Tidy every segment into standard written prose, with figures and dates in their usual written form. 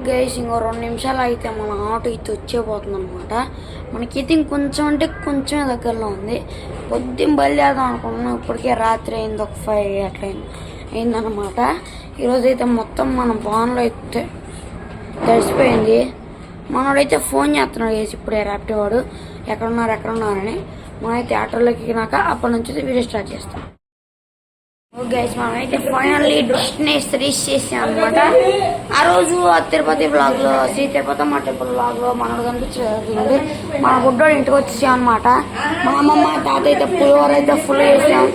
Guys ఇంకో 2 నిమిషాలు అయితే మన ఆటో అయితే వచ్చేపోతుంది అనమాట. మనకైతే ఇంకొంచెం అంటే కొంచెమే దగ్గరలో ఉంది. పొద్దున్న బయలుదేరదాం అనుకున్నాం, ఇప్పటికే రాత్రి అయింది, ఒక 5 అట్లా అయిందనమాట. ఈరోజు అయితే మొత్తం మన బాన్లో అయితే తడిసిపోయింది. మనోడైతే ఫోన్ చేస్తున్నాడు వేసి ఇప్పుడే ర్యాపిడో వాడు, ఎక్కడున్నారని. మనమైతే ఆటోలోకి ఎక్కినాక అప్పటి నుంచి వీడియో స్టార్ట్ చేస్తాం. గైస్ మనమైతే ఫైనల్లీ డెస్టినేషన్ రీచ్ చేసాం అనమాట. ఆ రోజు తిరుపతి బ్లాగ్ లో, శ్రీ తిరుపతమ్మ టెంపుల్ బ్లాగ్ లో మనోడు కనిపించలేదు. మన గుడ్డోడు ఇంటికి వచ్చేసాం అనమాట. మా అమ్మమ్మ తాత అయితే పులిహోర అయితే ఫుల్ చేసాం.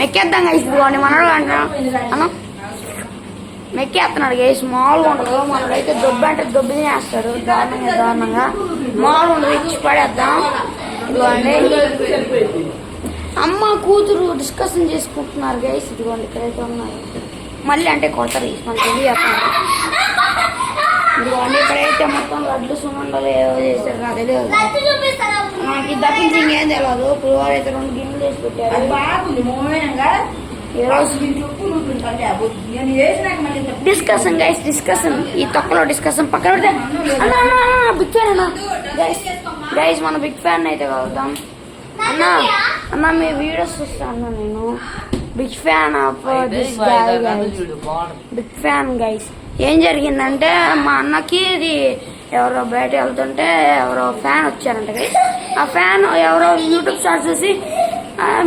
మెక్కేద్దాం గైస్. ఇదిగోండి మనోడు అంటున్నా మెక్కేస్తున్నాడు గైస్. మామూలుగా ఉండదు. మనోడైతే దొబ్బు అంటే దొబ్బి తినేస్తాడు దారుణంగా. మామూలుగా ఉండదు, ఇచ్చి పడేద్దాం. ఇదిగోండి అమ్మ కూతురు డిస్కషన్ చేసుకుంటున్నారు గైస్. ఇదిగోండి ఇక్కడైతే ఉన్నారు. మళ్ళీ అంటే కొడతారు మనకి తెలియదు. ఇదిగోండి ఇక్కడైతే మొత్తం లడ్లు సున్నుండలు ఏవో చేశారు, నాకు తెలియదు. నాకు తప్పించి ఇంకేం తెలియదు. పులిహోర అయితే 2 గిన్నెలు వేసి పెట్టారు. Discussion guys, discussion. ఈ తొక్కలో డిస్కషన్ పక్కన పెడితే బిగ్ ఫ్యాన్ అన్నా గైస్. మన బిగ్ ఫ్యాన్ అయితే కలుద్దాం అన్న. మీ వీడియోస్ చూస్తాను నేను. Big fan of this guy guys, big fan guys. ఏం జరిగిందంటే మా అన్నకి ఇది ఎవరో బయట వెళ్తుంటే ఎవరో ఫ్యాన్ వచ్చారంట గైస్. ఆ ఫ్యాన్ ఎవరో యూట్యూబ్ స్టార్ట్ చేసి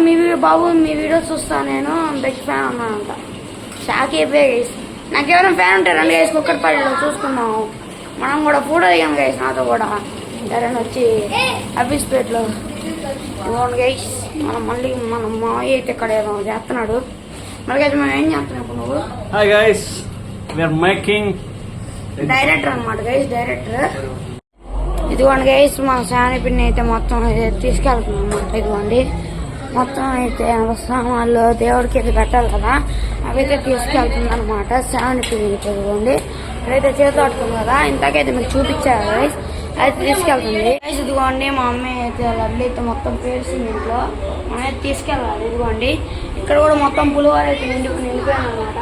మీ బాబు మీ వీడియోస్ చూస్తాను నేను, బిగ్ ఫ్యాన్ అన్నానంట. షాక్ అయిపోయా గైస్. నాకెవరైనా ఫ్యాన్ ఉంటే రండి గైస్, కుక్కర్పల్లిలో చూసుకున్నాము. మనం కూడా ఫోటో దిగాం గైస్, నాతో కూడా ఎవరైనా వచ్చి అఫీస్పేట్లో. గైస్ మనం మళ్ళీ మన మావయ్య అయితే ఇక్కడ ఏదో చేస్తున్నాడు. మళ్ళీ మనం ఏం చేస్తున్నాం ఇప్పుడు నువ్వు? Hi guys, we are making director అనమాట గైస్, డైరెక్టర్. ఇదిగోండి గైస్ మన శాని పిన్ని అయితే మొత్తం తీసుకెళ్తున్నాం అనమాట. ఇదిగోండి మొత్తం అయితే సామాన్లు దేవుడికి అయితే పెట్టాలి కదా, అవైతే తీసుకెళ్తుంది అనమాట శాని పిన్ని. ఇదిగోండి ఇక్కడైతే చేతులు పట్టుకుంది కదా, ఇంతకైతే మీకు చూపించారు గైస్, అయితే తీసుకెళ్తుంది గైస్. ఇదిగోండి మా అమ్మాయి అయితే లడ్లు అయితే మొత్తం పేర్చింది ఇంట్లో, మనమైతే తీసుకెళ్ళాలి. ఇదిగోండి ఇక్కడ కూడా మొత్తం పులిహోర అయితే నిండిపోయాను అనమాట.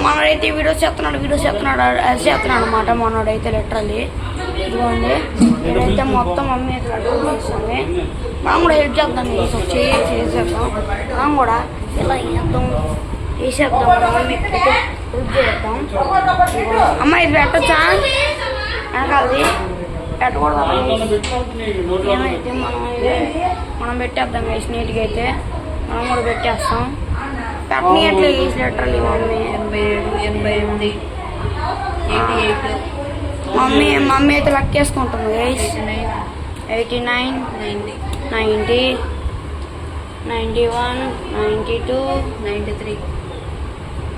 మనోడైతే వీడియోస్ చేస్తున్నాడు అనమాట. మనోడైతే లిటరల్లీ ఇదిగోండి ఇదైతే మొత్తం మమ్మీ అయితే లడ్డు చేస్తుంది. మనం కూడా హెల్ప్ చేద్దాం, చేసేద్దాం. మనం కూడా ఇలా వేసేద్దాం, మమ్మీ హెల్ప్ చేద్దాం. అమ్మ ఇది పెట్టచ్చా? వెనకాలది పెట్టకూడదు. ఏమైతే మనం పెట్టేద్దాం గైస్, నీట్గా అయితే మనం కూడా పెట్టేస్తాం. పెట్టనీయట్లే గైస్ లిటరల్లీ మమ్మీ. 88 మమ్మీ అయితే లెక్కేసుకుంటుంది గైస్. 89 90 91 92 93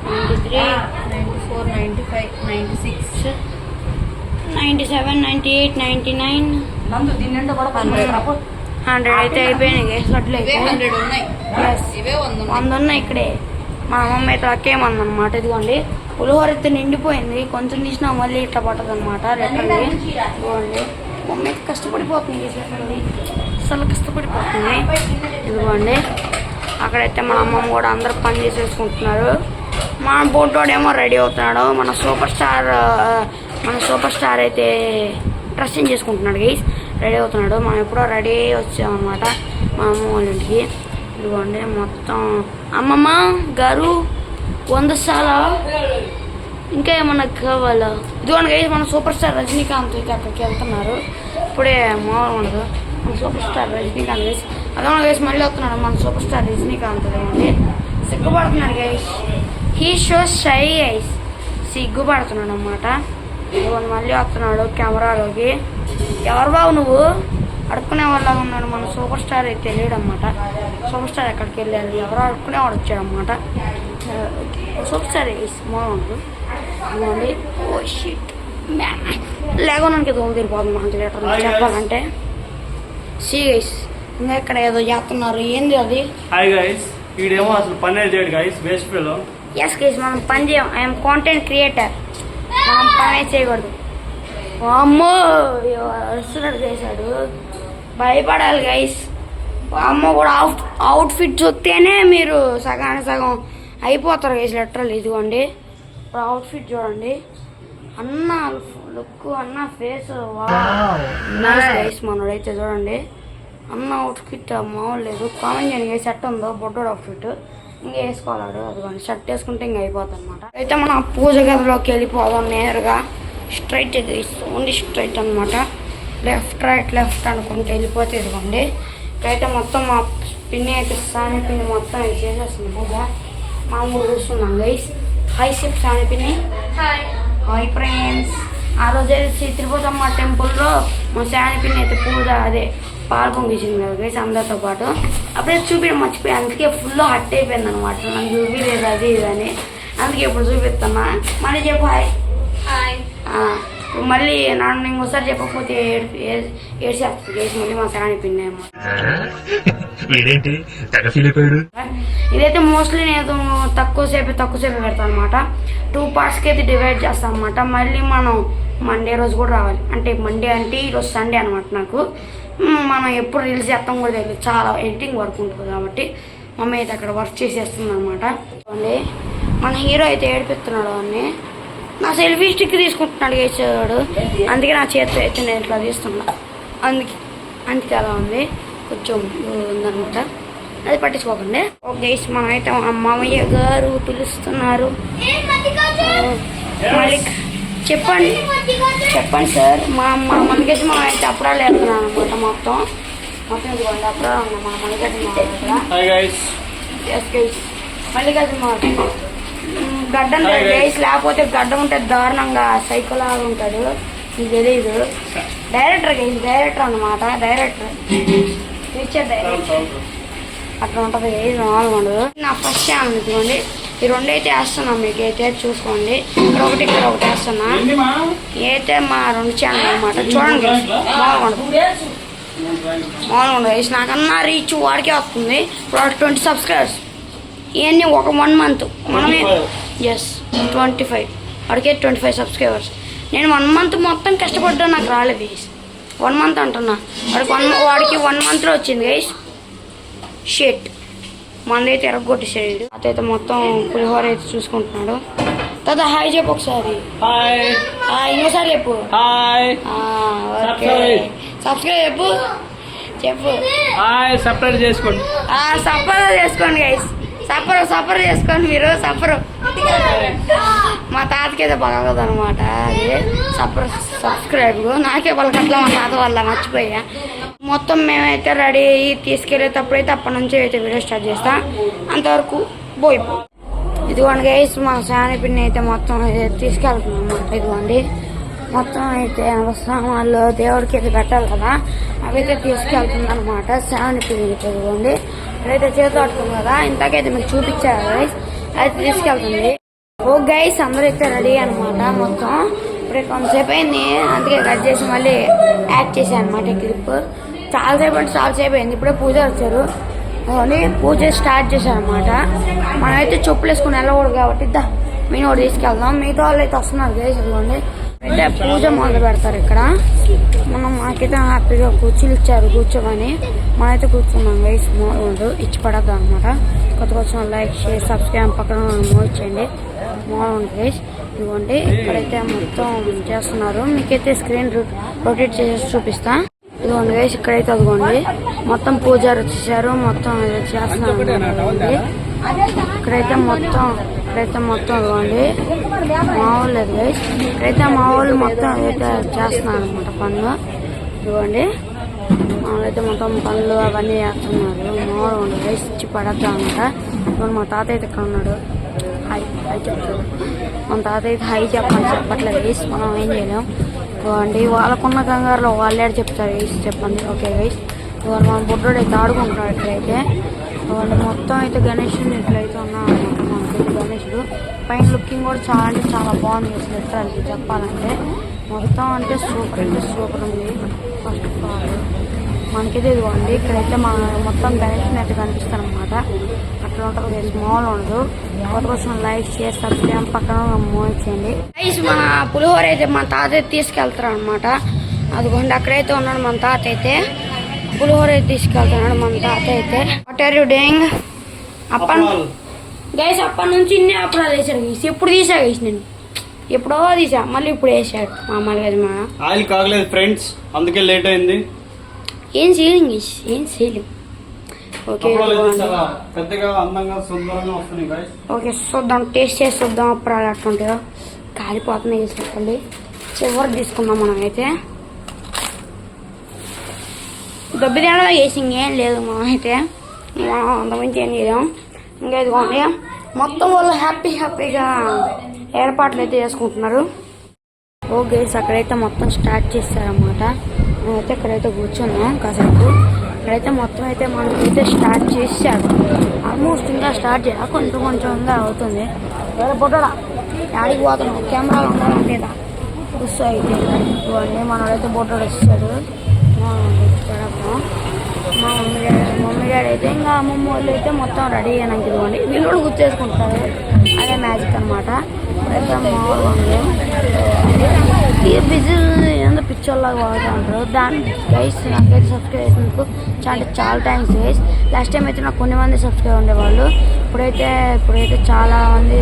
94 95 96 97 98 99 100 అయితే అయిపోయినాయి గైస్. లడ్లు అయితే 100 ఉన్నాయి ఇక్కడే. మా అమ్మమ్మ అయితే లెక్కేయమందనమాట. ఇదిగోండి పులిహోర అయితే నిండిపోయింది, కొంచెం తీసినా మళ్ళీ ఇట్లా పట్టదు అనమాట. రిటర్న్ ఇదిగోండి మమ్మీ అయితే కష్టపడిపోతుంది, అసలు కష్టపడిపోతుంది. ఇదిగోండి అక్కడైతే మా అమ్మమ్మ కూడా అందరు పని చేసేసుకుంటున్నారు. మన బోటోడేమో రెడీ అవుతున్నాడు. మన సూపర్ స్టార్ అయితే డ్రెస్సింగ్ చేసుకుంటున్నాడు గైస్, రెడీ అవుతున్నాడు. మనం ఎప్పుడో రెడీ వచ్చామన్నమాట మా అమ్మ వాళ్ళ ఇంటికి. ఇదిగోండి మొత్తం అమ్మమ్మ గారు 100 సాలా ఇంకా ఏమన్నా కావాలా? ఇదిగోండి గైస్ మన సూపర్ స్టార్ రజనీకాంత్ అయితే అక్కడికి వెళ్తున్నారు. ఇప్పుడే మామూలు ఉండదు మన సూపర్ స్టార్ రజనీకాంత్ గైస్. అదే గైస్ మళ్ళీ వస్తున్నాడు మన సూపర్ స్టార్ రజనీకాంత్. అండి సిగ్గుపడుతున్నాడు guys, he shows shy guys, సిగ్గుపడుతున్నాడు అన్నమాట. ఇదిగోండి మళ్ళీ వస్తున్నాడు కెమెరాలోకి. ఎవరు బాబు నువ్వు అడుక్కునే వాళ్ళ ఉన్నాడు. మన సూపర్ స్టార్ అయితే తెలియడన్నమాట. సూపర్ స్టార్ ఎక్కడికి వెళ్ళాలి, ఎవరో అడుక్కునేవాడు వచ్చాడనమాట. సూపర్ స్టార్ బాగుండు. ఇదిగోండి ఓ షిట్ లేకపోతే దోమ తిరిగిపోతుంది మనకి లీటర్ చెప్పాలంటే. సీ గైస్ ఇంకా ఇక్కడ ఏదో చేస్తున్నారు, ఏంది అది? ఎస్ గైస్ మనం పని చేయం, ఐఎమ్ కాంటెంట్ క్రియేటర్, మనం పనే చేయకూడదు. అమ్మో వస్తున్నాడు చేశాడు, భయపడాలి గైస్. అమ్మ కూడా అవుట్ఫిట్ చూస్తేనే మీరు సగం అయిపోతారు గైస్ లిటరల్. ఇదిగోండి ఇప్పుడు అవుట్ఫిట్ చూడండి, అన్న లుక్ అన్న ఫేస్ గైస్. మనోడైతే చూడండి అన్న అవుట్ఫిట్ మామూలు లేదు. కామెంట్ చేయండి గైస్ సెట్ ఉందో బొడ్డోడు అవుట్ఫిట్. ఇంకా వేసుకోవాలాడు అదిగోండి, షర్ట్ వేసుకుంటే ఇంకా అయిపోతుంది అనమాట. అయితే మన పూజ గదిలోకి వెళ్ళిపోదాం నేరుగా. స్ట్రైట్ గైస్, ఓన్లీ స్ట్రైట్ అనమాట. లెఫ్ట్ రైట్ లెఫ్ట్ అనుకుంటే వెళ్ళిపోతే ఇదిగోండి. ఇక్కడైతే మొత్తం మా పిన్ని అయితే సాని పిన్ని మొత్తం చేసేస్తుంది పూజ. మామూలు చూస్తున్నాం గైస్. హాయ్ సిప్ సాని పిన్ని. Hi friends. ఆ రోజు అయితే తిరుపతమ్మ టెంపుల్లో మా సాని పిన్ని అయితే పూజ అదే పాలు పొంగిచ్చింది కదా గైస్ అందరితో పాటు. అప్పుడే చూపించడం మర్చిపోయి, అందుకే ఫుల్ హట్ అయిపోయింది అనమాట. నాకు చూపించలేదు అది ఇది అని, అందుకే ఇప్పుడు చూపిస్తున్నా. మళ్ళీ చెప్పు హాయ్. మళ్ళీ నన్ను ఇంకోసారి చెప్పకపోతే ఏడ్చేస్తుంది గైస్ మళ్ళీ మా సాని పిన్ని ఏమో. ఇదైతే మోస్ట్లీ నేను తక్కువసేపు పెడతాను అనమాట. 2 పార్ట్స్కి అయితే డివైడ్ చేస్తాను అనమాట. మళ్ళీ మనం మండే రోజు కూడా రావాలి. అంటే మండే అంటే ఈరోజు సండే అనమాట. నాకు మనం ఎప్పుడు రీల్స్ చేస్తాం కూడా తెలియదు, చాలా ఎడిటింగ్ వర్క్ ఉంటుంది కాబట్టి మమ్మీ అయితే అక్కడ వర్క్ చేసేస్తుంది అనమాట. మన హీరో అయితే ఏడిపిస్తున్నాడు అని నా సెల్ఫీ స్టిక్ తీసుకుంటున్నాడు వేసేవాడు. అందుకే నా చేతితో అయితే నేను ఇట్లా తీస్తున్నా. అందుకే అలా ఉంది, కొంచెం ఉందనమాట. అది పట్టించుకోకండి. ఓకే మనం అయితే మా మామయ్య గారు పిలుస్తున్నారు. మళ్ళీ చెప్పండి సార్. మనకైతే మనం అయితే అప్పుడాలు వెళ్తున్నాను అనమాట. మొత్తం ఇదిగోండి అప్పుడాలు ఉన్నాయి మన మల్లికార్జున మల్లికార్జున గడ్డం గైస్. లేకపోతే గడ్డం ఉంటే దారుణంగా సైకోలా ఉంటాడు, మీకు తెలీదు. డైరెక్టర్ గైస్, డైరెక్టర్ అనమాట. డైరెక్టర్ పిక్చర్ డైరెక్టర్ అట్లా ఉంటుంది గైస్, మామూలుగా ఉండదు. నా ఫస్ట్ ఛానల్ ఇదిగోండి. ఈ 2 అయితే వేస్తున్నాం, మీకు అయితే చూసుకోండి. ఇక్కడ ఒకటి వేస్తున్నా. అయితే మా 2 ఛానల్ అనమాట. చూడండి గైస్, మామూలుగా ఉండదు గైస్. నాకన్నా రీచ్ వాడికే వస్తుంది. ఇప్పుడు 20 సబ్స్క్రైబర్స్ ఇవన్నీ ఒక 1 మంత్ మనమే. 25 వాడికే 25 సబ్స్క్రైబర్స్. నేను 1 మంత్ మొత్తం కష్టపడ్డా, నాకు రాలేదు గైస్. 1 మంత్ అంటున్నా, వాడికి 1 మంత్లో వచ్చింది గైస్. షేట్ మనదైతే ఎరగొట్టేసాడు. అతయితే మొత్తం పులిహోర అయితే చూసుకుంటున్నాడు. తాత హాయ్ చెప్పు ఒకసారి. ఇంకోసారి చెప్పు. ఓకే సబ్స్క్రైబ్ చెప్పు. సపరేట్ చేసుకోండి గైస్. సఫర్ చేసుకోండి మీరు. మా తాతకి అయితే పలకదు అనమాట. అది సబ్స్క్రైబ్ నాకే పలకట్లా, మా తాత వల్ల మర్చిపోయా. మొత్తం మేమైతే రెడీ అయ్యి తీసుకెళ్ళేటప్పుడు అయితే అప్పటి నుంచి అయితే వీడియో స్టార్ట్ చేస్తా. అంతవరకు పోయిపో. ఇదిగోండి గైస్ మా సాని పిన్ని అయితే మొత్తం తీసుకెళ్తున్నాం అన్నమాట. ఇదిగోండి మొత్తం అయితే సామాన్లు దేవుడికి అయితే పెట్టాలి కదా, అవైతే తీసుకెళ్తుంది అనమాట సాని పిన్ని. ఇదిగోండి ఇక్కడైతే చేతి పట్టుకుంది కదా, ఇంతకైతే మీకు చూపించారు గైస్, అయితే తీసుకెళ్తుంది. ఓ గైస్ అందరూ అయితే రెడీ అనమాట. మొత్తం ఇప్పుడు కొంతసేపు అయింది, అందుకే కట్ చేసి మళ్ళీ యాడ్ చేశాను అనమాట క్లిప్. చాలాసేపు అయింది. ఇప్పుడే పూజ వచ్చారు, పూజ స్టార్ట్ చేశారు అనమాట. మనమైతే చెప్పులు వేసుకుని వెళ్ళకూడదు కాబట్టి మేము కూడా తీసుకెళ్దాం. మిగతా వాళ్ళు అయితే వస్తున్నారు గైస్. ఇదిగోండి అయితే పూజ మొదలు పెడతారు ఇక్కడ. మాకైతే హ్యాపీగా కుర్చీలు ఇచ్చారు కూర్చోమని, మనమైతే కూర్చున్నాం గైస్. మోడు ఇచ్చి పడద్దు అనమాట. కొత్త వచ్చిన లైక్ షేర్ సబ్స్క్రైబ్ పక్కన మోయించండి. మోడల్ ఉంది గైస్. ఇదిగోండి ఇక్కడైతే మొత్తం చేస్తున్నారు. మీకైతే స్క్రీన్ రొటేట్ చేసి చూపిస్తా. ఇదిగోండి గైస్ ఇక్కడైతే అదిగోండి మొత్తం పూజారు వచ్చేసారు, మొత్తం చేస్తున్నారు. ఇక్కడైతే మొత్తం ఇదిగోండి మా వాళ్ళు లేదు గైస్. ఇక్కడైతే మా వాళ్ళు మొత్తం అయితే చేస్తున్నారు అనమాట పనులు. ఇదిగోండి మామూలైతే మొత్తం పనులు అవన్నీ చేస్తున్నారు. మామూలు ఉంది గైస్, ఇచ్చి పడద్దు అనమాట. ఇప్పుడు మా తాత అయితే ఇక్కడ ఉన్నాడు, హాయ్ చెప్తాడు. మన తాత అయితే హై చెప్పట్లేదు గైస్, మనం ఏం చేయలేం. ఇవ్వండి వాళ్ళకున్న కంగారులో వాళ్ళే చెప్తారు గైస్, చెప్పండి. ఓకే గైస్ ఇవాళ మన బుడ్డోడు అయితే ఆడుకుంటున్నాడు. ఇట్లయితే ఇవాళ మొత్తం అయితే గణేషుడు ఇట్లయితే ఉన్నాం అనమాట. మనకైతే గణేషుడు పైన లుకింగ్ కూడా చాలా అంటే చాలా బాగుంది అసలు. లిటరల్లీ చెప్పాలంటే మొత్తం అంటే సూపర్ ఉంది. ఫస్ట్ ఆఫ్ ఆల్ మనకైతే ఇదిగోండి ఇక్కడైతే మొత్తం గణేషుని అయితే కనిపిస్తారు అనమాట. అట్లా ఉంటుంది గైస్, మామూలు ఉండదు. కొత్త కోసం లైక్ షేర్ సబ్స్క్రైబ్ పక్కన మోయించండి గైస్. మన పులిహోర అయితే మన తాత అయితే తీసుకెళ్తారు అనమాట. అదిగోండి అక్కడైతే ఉన్నాడు మన తాత అయితే, పులిహోర అయితే తీసుకెళ్తున్నాడు మన తాత అయితే. What are you doing? Guys అప్పటి నుంచి ఇన్ని అప్పుడు వేసాడు గైస్ ఎప్పుడు తీసా గైస్ నేను ఎప్పుడో తీసా మళ్ళీ ఇప్పుడు వేసాడు మా మళ్ళీ మా ఆయిల్ కాగలేదు ఫ్రెండ్స్, అందుకే లేట్ అయింది. ఏం చేయలేం గైస్, ఏం చేయలేం. ఓకే పెద్దగా అందంగా సుందరంగా వస్తుంది గైస్. ఓకే చూద్దాం, టేస్ట్ చేసి చూద్దాం అప్పుడు అట్లుంటుందో. కాలిపోతుంది గైస్ చెప్పండి. చివరి తీసుకుందాం మనం అయితే. దెబ్బ తేడా వేసి ఇంకేం లేదు మనం అయితే, మనం అంతమంది ఏం చేద్దాం. ఇంకా ఇదిగోండి మొత్తం వాళ్ళు హ్యాపీగా ఏర్పాట్లు అయితే చేసుకుంటున్నారు. ఓకే అక్కడైతే మొత్తం స్టార్ట్ చేస్తారన్నమాట. మేమైతే ఇక్కడైతే కూర్చున్నాం కాసేపు. ఇక్కడైతే మొత్తం అయితే మనకైతే స్టార్ట్ చేశారు. ఆల్మోస్ట్ ఇంకా స్టార్ట్ చేయాలి, కొంచెంగా అవుతుంది. వేరే పొట్టడా యాడికి పోతున్నాం, కెమెరాలు ఉండాలంటే వస్తూ అయితే ఇవ్వండి. మనోడైతే బొట్టడు వస్తాడు. మా మమ్మీ డాడీ అయితే ఇంకా అమ్మమ్మ వాళ్ళు అయితే మొత్తం రెడీ అయినాక ఇవ్వండి. వీళ్ళు కూడా గుర్తేసుకుంటారు, అదే మ్యాజిక్ అనమాట. అయితే మామూలుగా ఉంది బిజీ ఏందో పిక్చర్లాగా వాడుతూ ఉంటారు. దాని గైస్ నాకైతే సబ్స్క్రైబ్ చేసినందుకు చాలా థ్యాంక్స్ గైస్. లాస్ట్ టైం అయితే నాకు కొన్ని మంది సబ్స్క్రైబ్ ఉండేవాళ్ళు, ఇప్పుడైతే చాలా మంది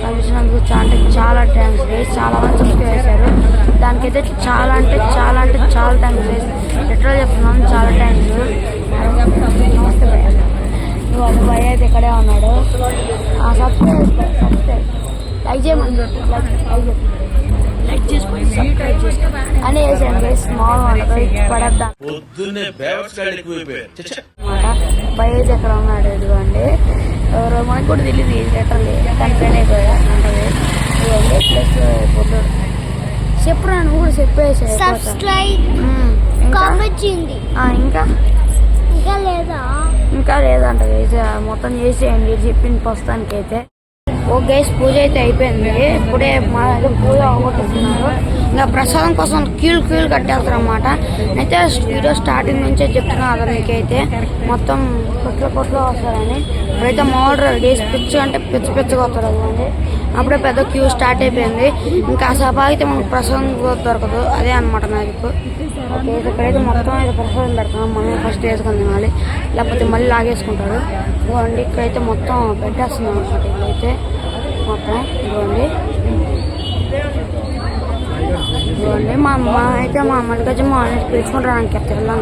కలిసినందుకు చాలా థ్యాంక్స్ గైస్. చాలా మంది సబ్స్క్రైబ్ చేశారు, దానికైతే చాలా థ్యాంక్స్ గైస్. ఎట్లా చెప్తున్నాను, చాలా థ్యాంక్స్. నమస్తే భయ అయితే ఇక్కడే ఉన్నాడు. సబ్స్క్రైబ్ లైక్ చేయమని లైక్ చేసుకోండి, సబ్స్క్రైబ్ చేసుకోండి అని వేసాను గైస్. స్మాల్ పడద్దాం భయ అయితే ఎక్కడ ఉన్నాడు ఇదిగోండి. ఎవరో మనకు కూడా తెలియదు లెటర్లు కనిపెయిన్ అయిపోయాడు అంటే. ప్లస్ పొద్దుడు చెప్పురా, నువ్వు కూడా చెప్పేసాయి. ఇంకా లేదంట గైస్. మొత్తం చేసేయండి చెప్పింది ప్రస్తుతానికి అయితే. ఓ గైస్ పూజ అయితే అయిపోయింది. ఇప్పుడే మా దగ్గర పూజ అవగొట్టుతున్నారు. ఇంకా ప్రసాదం కోసం క్యూలు కట్టేస్తారు అన్నమాట. అయితే వీడియో స్టార్టింగ్ నుంచే చెప్తున్నాను అతనికి అయితే మొత్తం కొట్లు వస్తారని. ఇప్పుడైతే మోడర్ గైస్ పిచ్చిగా వస్తారు అదండి. అప్పుడే పెద్ద క్యూ స్టార్ట్ అయిపోయింది. ఇంకా సభ అయితే మనకు ప్రసాదం దొరకదు, అదే అనమాట మ్యాజిక్. ఓకే ఇక్కడైతే మొత్తం అయితే ప్రసాదం పెడతాం. మనం ఫస్ట్ వేసుకొని తినాలి, లేకపోతే మళ్ళీ లాగేసుకుంటాడు. ఇదిగోండి ఇక్కడైతే మొత్తం పెట్టేస్తున్నాం అనమాట. ఇక్కడైతే మొత్తం ఇదిగోండి మా మల్లికార్జున పిలుచుకుంటానికి వెళ్ళాం.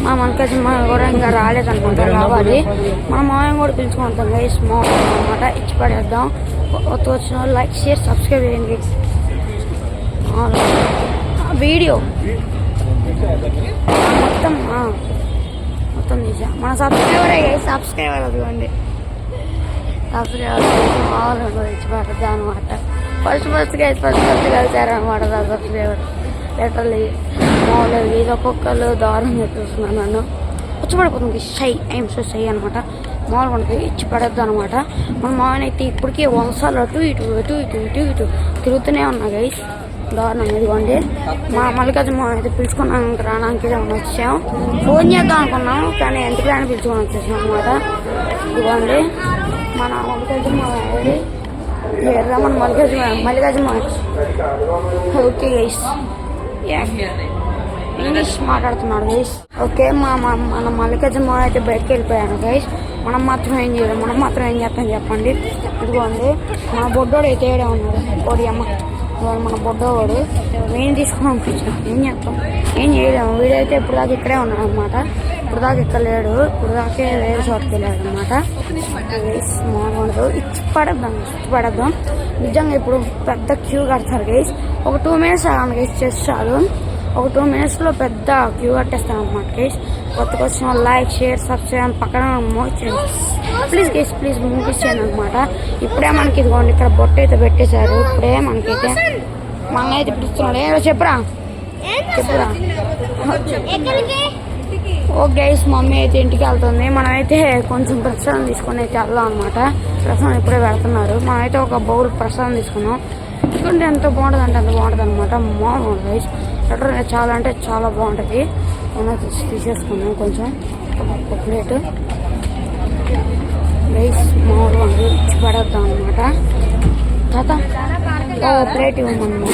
మా మల్లికార్జున కూడా ఇంకా రాలేదనుకుంటా, రావాలి. మన మామయ్య కూడా పిలుచుకుంటాం గైస్. స్మాల్ అనమాట, ఇచ్చి పడేద్దాం. వచ్చిన వాళ్ళు లైక్ షేర్ సబ్స్క్రైబ్ చేయండి. వీడియో మొత్తం తీసా మన సబ్స్క్రైబర్ అదిగోండి. సబ్స్క్రైబర్ ఇచ్చి పడద్దాం అనమాట. ఫస్ట్ కలిసారనమాట సబ్స్క్రైబర్ లెటర్లు. మామూలు ఇది ఒక్కొక్కరు దారుణంగా చూస్తున్నాను. నన్ను వచ్చి షై ఐఎమ్ సో షై అనమాట. మామూలుగా ఉంటుంది, ఇచ్చి పడద్దు అనమాట. మన మామూలు అయితే ఇప్పటికీ 100 సార్లు అటు ఇటు తిరుగుతూనే ఉన్నా గైస్. దారుణం ఇదిగోండి. మా మల్లికార్జున అయితే పిలుచుకున్నాం రావడానికి వచ్చాం. ఫోన్ చేద్దాం అనుకున్నాం కానీ ఎందుకు పిలుచుకొని వచ్చేసాం అనమాట. ఇదిగోండి మన మల్లికార్జున మన మల్లికార్జున ఓకే గైస్. ఇంగ్లీష్ మాట్లాడుతున్నాడు గైస్. ఓకే మన మల్లికార్జున అయితే బయటకు వెళ్ళిపోయాను గైస్. మనం మాత్రం ఏం చేస్తాం చెప్పండి. ఇదిగోండి మన బొడ్డోడు అయితే ఏడే ఉన్నాడు. ఓడి అమ్మ మన బొడ్డోడు మేము తీసుకుని పంపించాం. ఏం చేస్తాం, ఏం చేయలేము. వీడైతే ఇప్పుడు దాకా ఇక్కడే ఉన్నాడు అనమాట. ఇప్పుడు దాకా ఇక్కడ లేడు, ఇప్పుడు దాకే వేరే చోటుకి వెళ్ళాడు అనమాట. మామూలు ఇచ్చి పడద్దాం. నిజంగా ఇప్పుడు పెద్ద క్యూ కడతారు గైస్. ఒక 2 minutes ఆగండి గైస్, చేస్తాడు. ఒక 2 minutesలో పెద్ద క్యూ కట్టేస్తాం అనమాట గైస్. కొత్తగా వచ్చిన లైక్ షేర్ సబ్స్క్రైబ్ పక్కన ప్లీజ్ గైస్, ప్లీజ్ మూవీస్ చేయండి అనమాట. ఇప్పుడే మనకి ఇదిగోండి ఇక్కడ బొట్టు అయితే పెట్టేశారు. ఇప్పుడే మనకైతే అయితే పిలుస్తున్నాడు. ఏదో చెప్పురా. ఓ గైస్ మమ్మీ అయితే ఇంటికి వెళ్తుంది. మనమైతే కొంచెం ప్రసాదం తీసుకొని అయితే వెళ్దాం అనమాట. ప్రసాదం ఇప్పుడే పెడుతున్నారు. మనమైతే ఒక బౌల్ ప్రసాదం తీసుకున్నాం. ఎందుకంటే ఎంత బాగుంటుంది అంటే అంత బాగుంటుంది అనమాట. మామూలు గైస్ లెటర్ చాలా బాగుంటుంది. తీసేసుకున్నాం కొంచెం ఒక ప్లేట్ రైస్. మామూలుగా ఇచ్చి పడేద్దాం అనమాట. తాత ప్లేట్ ఇవ్వమన్నా.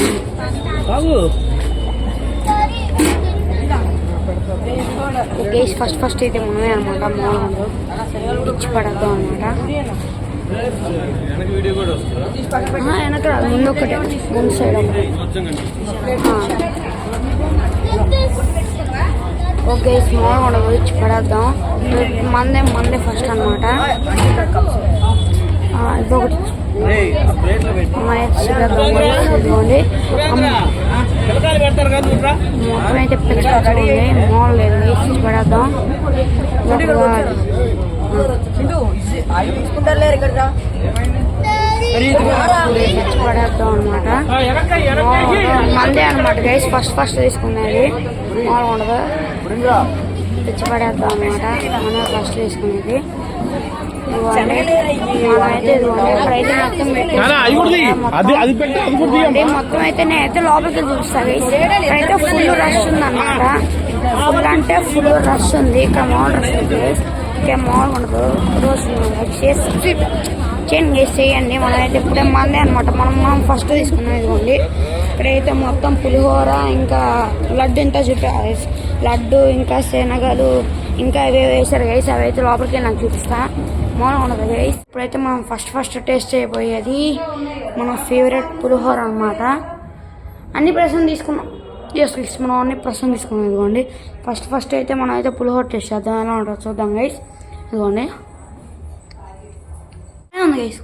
గైస్ ఫస్ట్ అయితే మనమే అనమాట. మామూలు ఇచ్చి పడేద్దాం అనమాట. వీడియో కూడా వస్తుందా? వెనక రాదు, ముందు ఒకటే, ముందు సైడ్ ఒకటి. ఓకే, స్మాల్ ఉండదు, ఇచ్చి పడేద్దాం. మందే ఫస్ట్ అనమాట. ఇదొకటి ఇదిగోండి. మొత్తం అయితే పెట్టుకోండి, మాల్ లేదు, వేసి పడేద్దాం. పడేద్దాం అనమాట. మందే అనమాట గైస్, ఫస్ట్ తీసుకునేది. మాల్ ఉండదు, తెచ్చి పడేద్దాం అనమాట. మనం ఫస్ట్ తీసుకునేది. మొత్తం అయితే నేనైతే లోపలికి చూపిస్తాను. ఇక్కడైతే ఫుల్ రష్ ఉంది అనమాట. ఫుల్ అంటే ఫుల్ రష్ ఉంది. ఇక్కడ మాల్ రష్ ఉంది, ఇక్కడ మాల్ ఉండదు. రోజు చేంజ్ చేయండి. మనమైతే ఇప్పుడే మందే అనమాట. మనం ఫస్ట్ తీసుకున్నాం. ఇదిగోండి, ఇక్కడైతే మొత్తం పులిహోర, ఇంకా లడ్డు ఇంత చూపారు. లడ్డు ఇంకా శనగలు ఇంకా ఇవే వేసారు గైస్. అవి అయితే లోపలికి నాకు చూపిస్తా. మామూలుగా ఉండదు గైస్. ఇప్పుడైతే మనం ఫస్ట్ టేస్ట్ చేయబోయేది మన ఫేవరెట్ పులిహోర అనమాట. అన్ని ప్రశ్నలు తీసుకున్నాం. జస్ట్ మనం అన్ని ప్రశ్నలు తీసుకున్నాం. ఇదిగోండి, ఫస్ట్ అయితే మనం అయితే పులిహోర టేస్ట్ చేద్దాం. ఎలా ఉంటుందో చూద్దాం గైస్. ఇదిగోండి, ఉంది గైస్.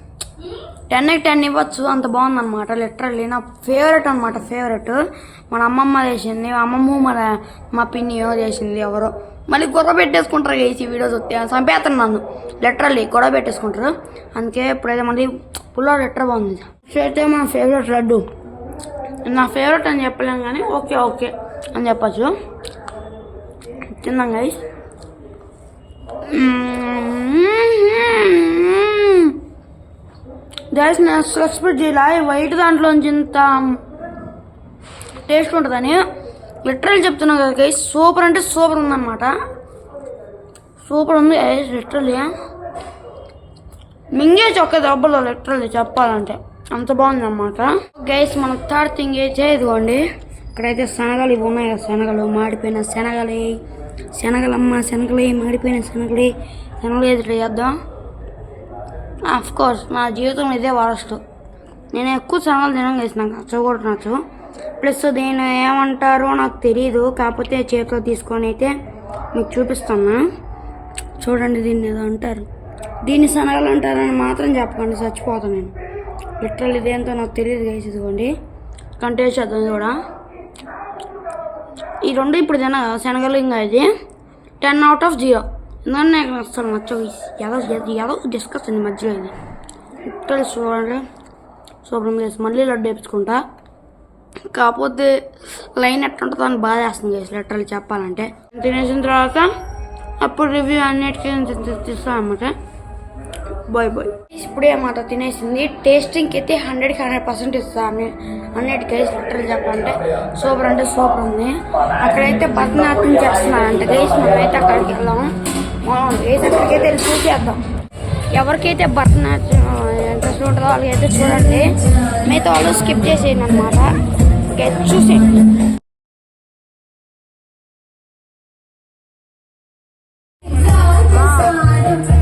10/10 ఇవ్వచ్చు, అంత బాగుందన్నమాట. లిటరల్లీ నా ఫేవరెట్ అనమాట. ఫేవరెట్ మన అమ్మమ్మ చేసింది. అమ్మమ్మ మా పిన్నియో చేసింది. ఎవరో మళ్ళీ గొడవ పెట్టేసుకుంటారు గైస్. ఈ వీడియోస్ వస్తే చంపేస్తాను నన్ను. లిటరల్లీ గొడవ పెట్టేసుకుంటారు. అందుకే ఇప్పుడైతే మళ్ళీ పుల్లో లిటర్ బాగుంది. అయితే మన ఫేవరెట్ లడ్డు. నా ఫేవరెట్ అని చెప్పలేం కానీ ఓకే అని చెప్పచ్చు. తిన్నాం గైస్. గైస్ నేను అసలు ఎక్స్పెక్ట్ చేయాలి వైట్ దాంట్లోంచి ఇంత టేస్ట్ ఉంటుందని. లిటరల్ చెప్తున్నాను కదా గైస్, సూపర్ అంటే సూపర్ ఉందన్నమాట. సూపర్ ఉంది గైస్. లిటరల్లీ మింగే చొక్క దెబ్బలో లిటరల్లీ చెప్పాలంటే అంత బాగుంది అన్నమాట. గైస్ మన థర్డ్ థింగ్ అయితే ఇదిగోండి, ఇక్కడైతే శనగలు ఇవి ఉన్నాయి కదా. శనగలు, మాడిపోయిన శనగలమ్మ మాడిపోయిన శనగలు ఎదురు చేద్దాం. కోర్స్ నా జీవితంలో ఇదే వరస్ట్. నేను ఎక్కువ శనగలు తినడం చేసి నాకు నచ్చకూడదు. ప్లస్ దీన్ని ఏమంటారో నాకు తెలియదు. కాకపోతే చేతిలో తీసుకొని అయితే మీకు చూపిస్తున్నా. చూడండి, దీన్ని ఏదో అంటారు. దీన్ని శనగలు అంటారని మాత్రం చెప్పకండి, చచ్చిపోతాను నేను. లిటరల్ ఇదేంతో నాకు తెలియదు గైస్. ఇదిగోండి, కంటేజ్ చేద్దాం కూడా. ఈ రెండు ఇప్పుడు తిన శనగలు. ఇంకా ఇది 10/0. ఎందుకంటే నాకు అసలు నచ్చవు. ఏదో డిస్కస్ అండి మధ్యలో. ఇది లిటరల్ చూడండి, సూపర్ చేసి మళ్ళీ లడ్డు వేపించుకుంటా. కాకపోతే లైన్ ఎట్టుంటుందో అని బాధ వేస్తుంది గైస్ లిటరల్ చెప్పాలంటే. తినేసిన తర్వాత అప్పుడు రివ్యూ అన్నిటికీ తీస్తాను అన్నమాట. బాయ్ ఇప్పుడే అన్నమాట తినేసింది. టేస్టింగ్కి అయితే 100కి 100% ఇస్తాను అన్నిటికీ లిటరల్ చెప్పాలంటే. సూపర్ అంటే సూపర్ ఉంది. అక్కడైతే భరతనాట్యం చేస్తున్నారంట గైస్. మనమైతే అక్కడికి వెళ్దాం. గైస్ అక్కడికైతే వెళ్ళి చూసేద్దాం. ఎవరికైతే భరతనాట్యం ఇంట్రెస్ట్ ఉంటుందో వాళ్ళకైతే చూడండి. మిగతా వాళ్ళు స్కిప్ చేసేయండి అనమాట. చూసేయండి. Samadana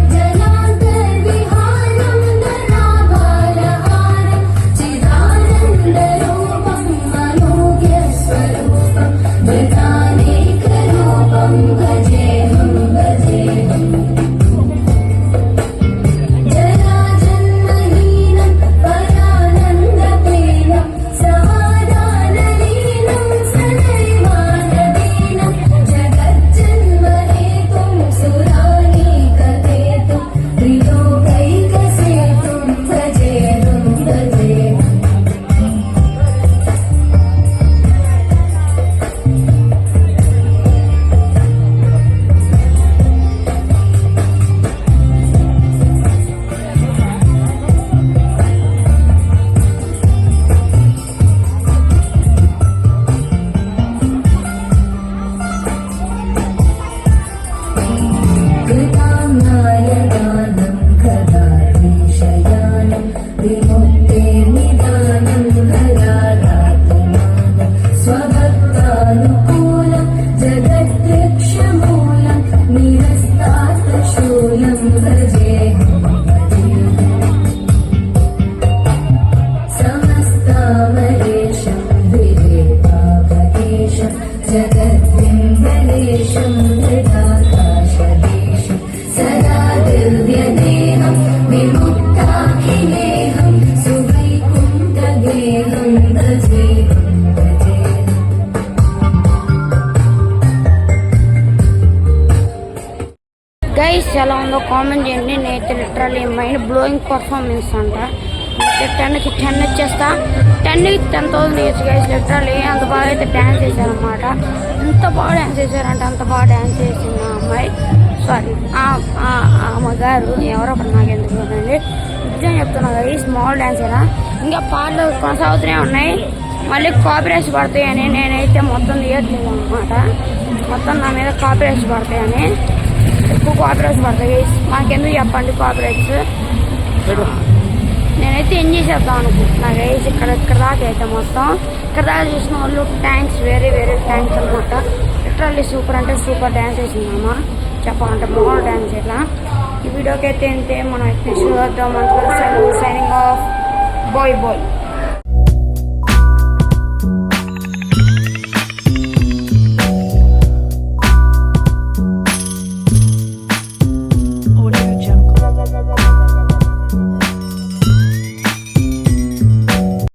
కామెంట్ చేయండి. నేనైతే లిటరల్లీ మైండ్ బ్లోయింగ్ పర్ఫార్మెన్స్ అంట. నేనైతే 10కి 10 ఇచ్చేస్తా. 10కి 10,000 ఇయర్స్ గైస్. లిటరల్లీ అంత బాగా అయితే డ్యాన్స్ చేశారనమాట. ఎంత బాగా డ్యాన్స్ చేశారంటే అంత బాగా డ్యాన్స్ చేసింది ఆ అమ్మాయి. సారీ అమ్మగారు ఎవరో ఒకటి నాకు ఎందుకు కదండి. నిజం చెప్తున్నా గైస్, స్మాల్ డ్యాన్స్ అయినా ఇంకా పాటలు కొనసాగుతూనే ఉన్నాయి. మళ్ళీ కాపీరైట్స్ పడతాయని నేనైతే మొత్తం తీయట్లేదు అనమాట. మొత్తం నా మీద కాపీరైట్స్ పడతాయని, ఎక్కువ కాపీరైట్స్ పడతాయి గైస్. మాకెందుకు చెప్పండి కాపీరైట్స్. నేనైతే ఎంజాయ్ చేద్దాం అనుకుంటున్నా గైస్. ఇక్కడ దాకా అయితే మొత్తం ఇక్కడ దాకా చూసిన వాళ్ళు థ్యాంక్స్, వెరీ వెరీ థ్యాంక్స్ అనమాట. లిటరల్లీ సూపర్ అంటే సూపర్ డ్యాన్స్ వేసిందమ్మా. చెప్పాలంటే బాగా డ్యాన్స్ ఇట్లా. ఈ వీడియోకి అయితే అంతే. మనం నెక్స్ట్ చూద్దాం. Signing off. Bye bye.